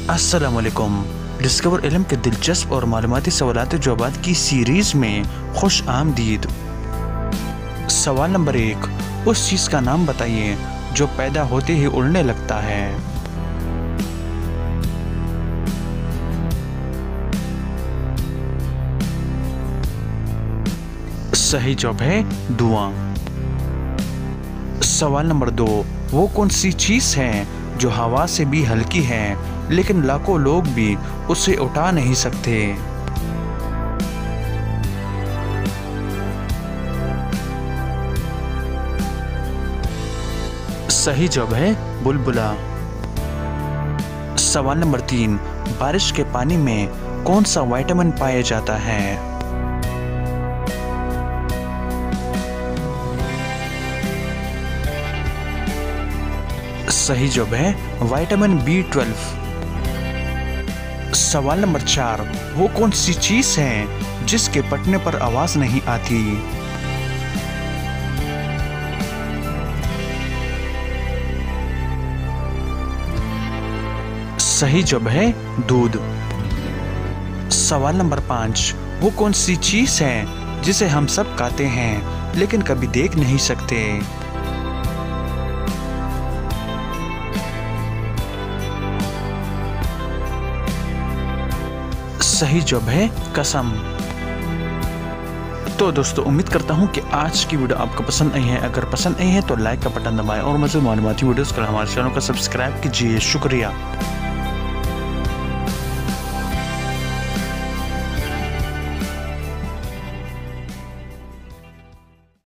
अस्सलामुअलैकुम। डिस्कवर इल्म के दिलचस्प और मालूमाती सवालात जवाबात की सीरीज में खुश आमदीद। सवाल नंबर 1, उस चीज़ का नाम बताइए जो पैदा होते ही उड़ने लगता है। सही जवाब है धुआं। सवाल नंबर 2, वो कौन सी चीज़ है जो हवा से भी हल्की है लेकिन लाखों लोग भी उसे उठा नहीं सकते। सही जवाब है बुलबुला। सवाल नंबर 3, बारिश के पानी में कौन सा विटामिन पाया जाता है। सही जवाब है विटामिन B12। सवाल नंबर 4, वो कौन सी चीज है जिसके फटने पर आवाज नहीं आती। सही जवाब है दूध। सवाल नंबर 5, वो कौन सी चीज है जिसे हम सब खाते हैं लेकिन कभी देख नहीं सकते। सही जवाब है कसम। तो दोस्तों, उम्मीद करता हूँ कि आज की वीडियो आपको पसंद आई है। अगर पसंद आई है तो लाइक का बटन दबाएं और मज़ीद मालूमाती वीडियोस के लिए हमारे चैनल को सब्सक्राइब कीजिए। शुक्रिया।